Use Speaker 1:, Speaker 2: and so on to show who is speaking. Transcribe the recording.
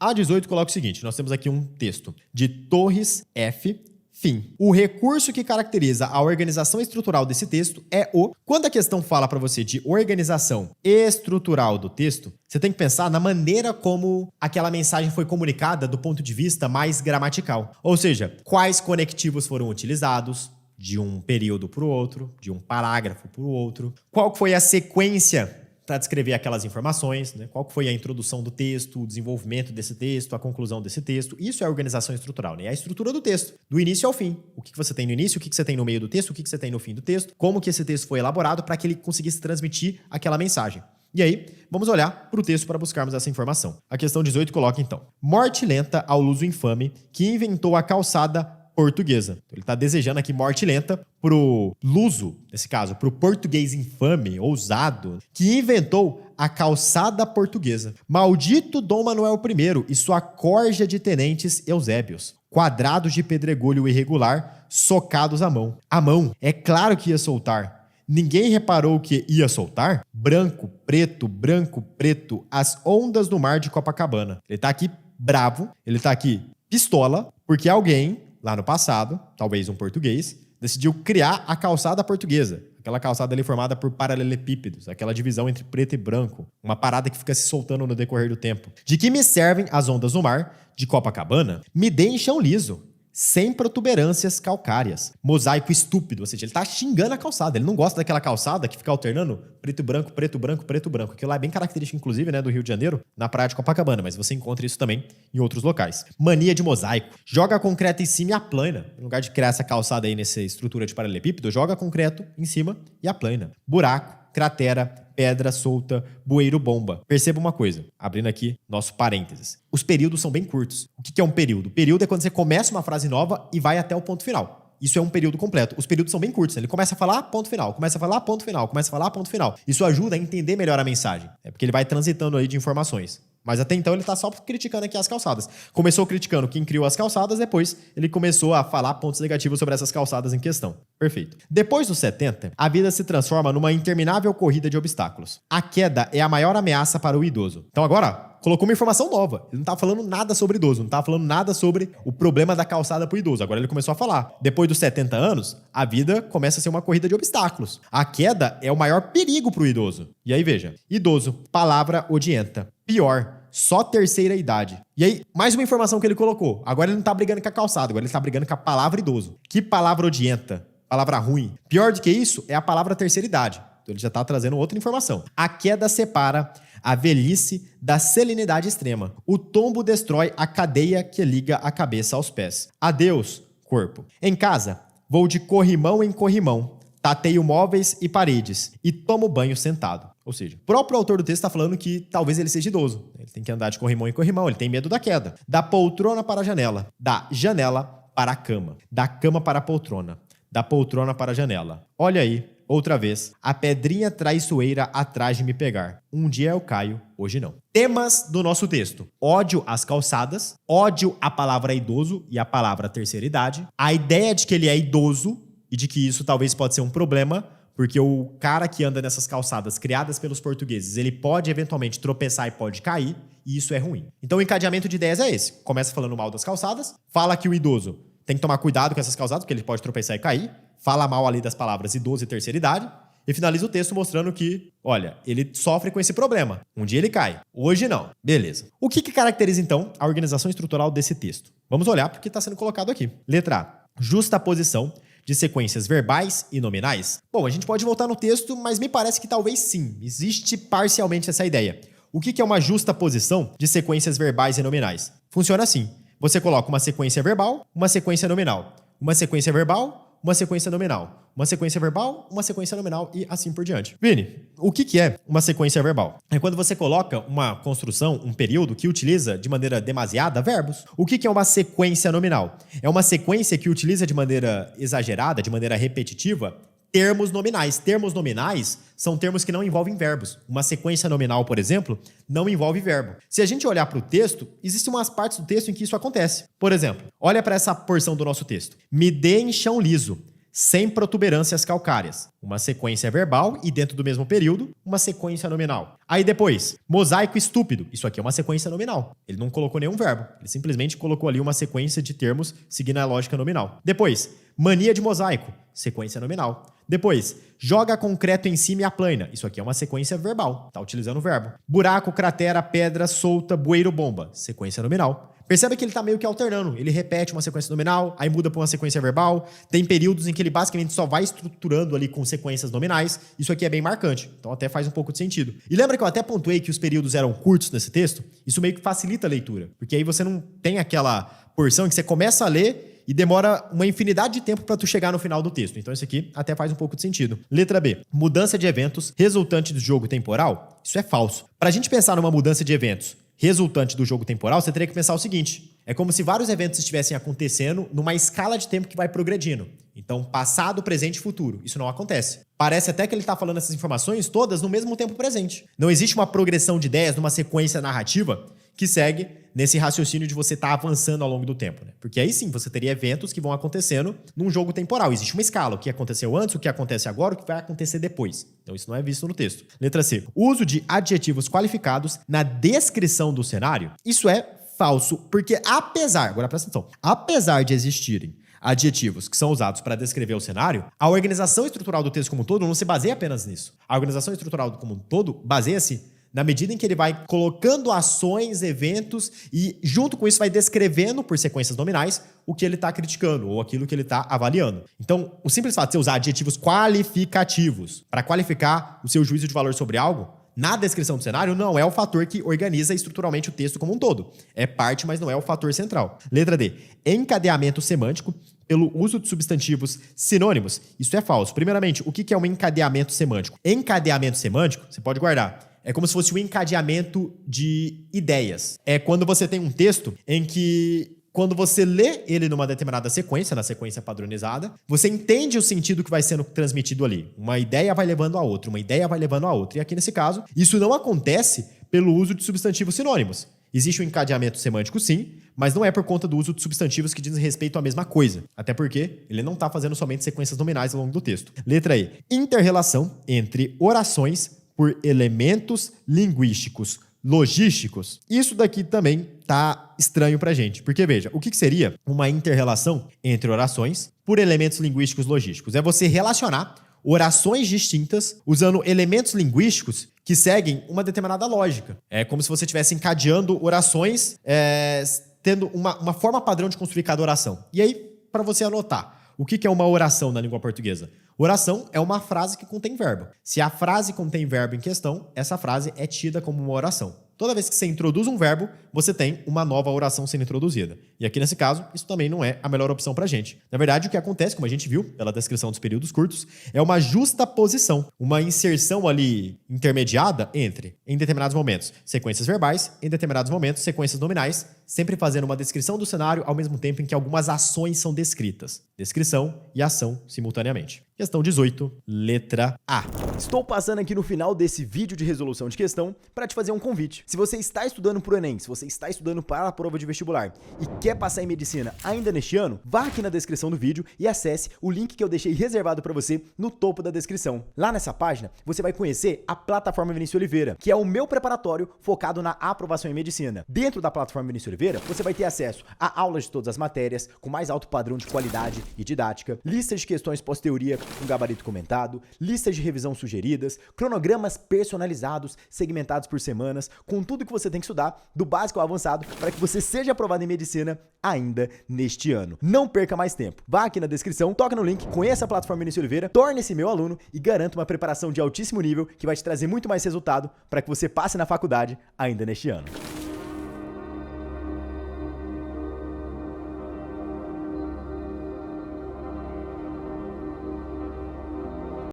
Speaker 1: A 18 coloca o seguinte, nós temos aqui um texto de Torres F. Fim. O recurso que caracteriza a organização estrutural desse texto é o... Quando a questão fala para você de organização estrutural do texto, você tem que pensar na maneira como aquela mensagem foi comunicada do ponto de vista mais gramatical. Ou seja, quais conectivos foram utilizados de um período para o outro, de um parágrafo para o outro, qual foi a sequência para descrever aquelas informações, né? Qual foi a introdução do texto, o desenvolvimento desse texto, a conclusão desse texto. Isso é a organização estrutural, né? É a estrutura do texto, do início ao fim. O que você tem no início, o que você tem no meio do texto, o que você tem no fim do texto, como que esse texto foi elaborado para que ele conseguisse transmitir aquela mensagem. E aí, vamos olhar para o texto para buscarmos essa informação. A questão 18 coloca então: morte lenta ao luso infame que inventou a calçada portuguesa. Então, ele está desejando aqui morte lenta pro luso, nesse caso, pro português infame, ousado, que inventou a calçada portuguesa. Maldito Dom Manuel I e sua corja de tenentes eusébios, quadrados de pedregulho irregular, socados à mão. A mão, é claro que ia soltar. Ninguém reparou que ia soltar? Branco, preto, as ondas do mar de Copacabana. Ele tá aqui bravo, ele tá aqui pistola, porque alguém lá no passado, talvez um português, decidiu criar a calçada portuguesa. Aquela calçada ali formada por paralelepípedos, aquela divisão entre preto e branco, uma parada que fica se soltando no decorrer do tempo. De que me servem as ondas do mar de Copacabana? Me deem chão liso, sem protuberâncias calcárias. Mosaico estúpido, ou seja, ele tá xingando a calçada. Ele não gosta daquela calçada que fica alternando preto, branco, preto, branco, preto, branco. Aquilo lá é bem característico, inclusive, né, do Rio de Janeiro, na praia de Copacabana, mas você encontra isso também em outros locais. Mania de mosaico. Joga concreto em cima e aplana. No lugar de criar essa calçada aí nessa estrutura de paralelepípedo, joga concreto em cima e aplana. Buraco, cratera, pedra solta, bueiro bomba. Perceba uma coisa, abrindo aqui nosso parênteses. Os períodos são bem curtos. O que é um período? Período é quando você começa uma frase nova e vai até o ponto final. Isso é um período completo. Os períodos são bem curtos. Ele começa a falar, ponto final. Começa a falar, ponto final. Começa a falar, ponto final. Isso ajuda a entender melhor a mensagem. É porque ele vai transitando aí de informações. Mas até então ele tá só criticando aqui as calçadas. Começou criticando quem criou as calçadas, depois ele começou a falar pontos negativos sobre essas calçadas em questão. Perfeito. Depois dos 70, a vida se transforma numa interminável corrida de obstáculos. A queda é a maior ameaça para o idoso. Então agora, colocou uma informação nova. Ele não tá falando nada sobre idoso, não tá falando nada sobre o problema da calçada pro idoso. Agora ele começou a falar. Depois dos 70 anos, a vida começa a ser uma corrida de obstáculos. A queda é o maior perigo pro idoso. E aí veja, idoso, palavra odienta. Pior, só terceira idade. E aí, mais uma informação que ele colocou. Agora ele não tá brigando com a calçada, agora ele tá brigando com a palavra idoso. Que palavra odienta, palavra ruim. Pior do que isso é a palavra terceira idade. Então ele já tá trazendo outra informação. A queda separa a velhice da serenidade extrema. O tombo destrói a cadeia que liga a cabeça aos pés. Adeus, corpo. Em casa, vou de corrimão em corrimão. Tateio móveis e paredes e tomo banho sentado. Ou seja, o próprio autor do texto está falando que talvez ele seja idoso. Ele tem que andar de corrimão em corrimão, ele tem medo da queda. Da poltrona para a janela, da janela para a cama, da cama para a poltrona, da poltrona para a janela. Olha aí, outra vez, a pedrinha traiçoeira atrás de me pegar. Um dia eu caio, hoje não. Temas do nosso texto: ódio às calçadas, ódio à palavra idoso e à palavra terceira idade, a ideia de que ele é idoso e de que isso talvez pode ser um problema, porque o cara que anda nessas calçadas criadas pelos portugueses, ele pode eventualmente tropeçar e pode cair, e isso é ruim. Então o encadeamento de ideias é esse. Começa falando mal das calçadas, fala que o idoso tem que tomar cuidado com essas calçadas, porque ele pode tropeçar e cair, fala mal ali das palavras idoso e terceira idade, e finaliza o texto mostrando que, olha, ele sofre com esse problema. Um dia ele cai, hoje não. Beleza. O que caracteriza, então, a organização estrutural desse texto? Vamos olhar porque está sendo colocado aqui. Letra A. Justaposição de sequências verbais e nominais? Bom, a gente pode voltar no texto, mas me parece que talvez sim. Existe parcialmente essa ideia. O que é uma justaposição de sequências verbais e nominais? Funciona assim. Você coloca uma sequência verbal, uma sequência nominal. Uma sequência verbal, uma sequência nominal. Uma sequência verbal, uma sequência nominal e assim por diante. Vini, o que é uma sequência verbal? É quando você coloca uma construção, um período que utiliza de maneira demasiada verbos. O que é uma sequência nominal? É uma sequência que utiliza de maneira exagerada, de maneira repetitiva, termos nominais. Termos nominais são termos que não envolvem verbos. Uma sequência nominal, por exemplo, não envolve verbo. Se a gente olhar para o texto, existem umas partes do texto em que isso acontece. Por exemplo, olha para essa porção do nosso texto. Me deem chão liso, sem protuberâncias calcárias. Uma sequência verbal e, dentro do mesmo período, uma sequência nominal. Aí depois, mosaico estúpido. Isso aqui é uma sequência nominal. Ele não colocou nenhum verbo. Ele simplesmente colocou ali uma sequência de termos seguindo a lógica nominal. Depois, mania de mosaico. Sequência nominal. Depois, joga concreto em cima e aplana. Isso aqui é uma sequência verbal. Tá utilizando o verbo. Buraco, cratera, pedra, solta, bueiro, bomba. Sequência nominal. Percebe que ele tá meio que alternando. Ele repete uma sequência nominal, aí muda para uma sequência verbal. Tem períodos em que ele basicamente só vai estruturando ali com sequências nominais. Isso aqui é bem marcante. Então até faz um pouco de sentido. E lembra que eu até pontuei que os períodos eram curtos nesse texto? Isso meio que facilita a leitura. Porque aí você não tem aquela porção em que você começa a ler e demora uma infinidade de tempo para tu chegar no final do texto. Então isso aqui até faz um pouco de sentido. Letra B. Mudança de eventos resultante do jogo temporal. Isso é falso. Para a gente pensar numa mudança de eventos resultante do jogo temporal, você teria que pensar o seguinte. É como se vários eventos estivessem acontecendo numa escala de tempo que vai progredindo. Então, passado, presente e futuro. Isso não acontece. Parece até que ele está falando essas informações todas no mesmo tempo presente. Não existe uma progressão de ideias numa sequência narrativa que segue nesse raciocínio de você estar avançando ao longo do tempo, né? Porque aí sim, você teria eventos que vão acontecendo num jogo temporal. Existe uma escala, o que aconteceu antes, o que acontece agora, o que vai acontecer depois. Então isso não é visto no texto. Letra C. Uso de adjetivos qualificados na descrição do cenário. Isso é falso, porque agora presta atenção, apesar de existirem adjetivos que são usados para descrever o cenário, a organização estrutural do texto como um todo não se baseia apenas nisso. A organização estrutural como um todo baseia-se na medida em que ele vai colocando ações, eventos e, junto com isso, vai descrevendo por sequências nominais o que ele está criticando ou aquilo que ele está avaliando. Então, o simples fato de você usar adjetivos qualificativos para qualificar o seu juízo de valor sobre algo, na descrição do cenário, não é o fator que organiza estruturalmente o texto como um todo. É parte, mas não é o fator central. Letra D. Encadeamento semântico pelo uso de substantivos sinônimos. Isso é falso. Primeiramente, o que é um encadeamento semântico? Encadeamento semântico, você pode guardar. É como se fosse um encadeamento de ideias. É quando você tem um texto em que, quando você lê ele numa determinada sequência, na sequência padronizada, você entende o sentido que vai sendo transmitido ali. Uma ideia vai levando a outra, uma ideia vai levando a outra. E aqui nesse caso, isso não acontece pelo uso de substantivos sinônimos. Existe um encadeamento semântico, sim, mas não é por conta do uso de substantivos que dizem respeito à mesma coisa. Até porque ele não está fazendo somente sequências nominais ao longo do texto. Letra E. Inter-relação entre orações por elementos linguísticos logísticos. Isso daqui também tá estranho pra gente. Porque, veja, o que seria uma inter-relação entre orações por elementos linguísticos logísticos? É você relacionar orações distintas usando elementos linguísticos que seguem uma determinada lógica. É como se você estivesse encadeando orações tendo uma forma padrão de construir cada oração. E aí, para você anotar, o que é uma oração na língua portuguesa? Oração é uma frase que contém verbo. Se a frase contém verbo em questão, essa frase é tida como uma oração. Toda vez que você introduz um verbo, você tem uma nova oração sendo introduzida. E aqui nesse caso, isso também não é a melhor opção pra gente. Na verdade, o que acontece, como a gente viu pela descrição dos períodos curtos, é uma justaposição, uma inserção ali intermediada entre, em determinados momentos, sequências verbais, em determinados momentos, sequências nominais, sempre fazendo uma descrição do cenário ao mesmo tempo em que algumas ações são descritas. Descrição e ação simultaneamente. Questão 18, letra A.
Speaker 2: Estou passando aqui no final desse vídeo de resolução de questão para te fazer um convite. Se você está estudando para o Enem, se você está estudando para a prova de vestibular e quer passar em medicina ainda neste ano, vá aqui na descrição do vídeo e acesse o link que eu deixei reservado para você no topo da descrição. Lá nessa página, você vai conhecer a plataforma Vinícius Oliveira, que é o meu preparatório focado na aprovação em medicina. Dentro da plataforma Vinícius Oliveira, você vai ter acesso a aulas de todas as matérias, com mais alto padrão de qualidade e didática, listas de questões pós-teoria com gabarito comentado, listas de revisão sugeridas, cronogramas personalizados, segmentados por semanas, com tudo que você tem que estudar, do básico ao avançado, para que você seja aprovado em medicina ainda neste ano. Não perca mais tempo. Vá aqui na descrição, toca no link, conheça a plataforma Vinícius Oliveira, torne-se meu aluno e garanta uma preparação de altíssimo nível que vai te trazer muito mais resultado para que você passe na faculdade ainda neste ano.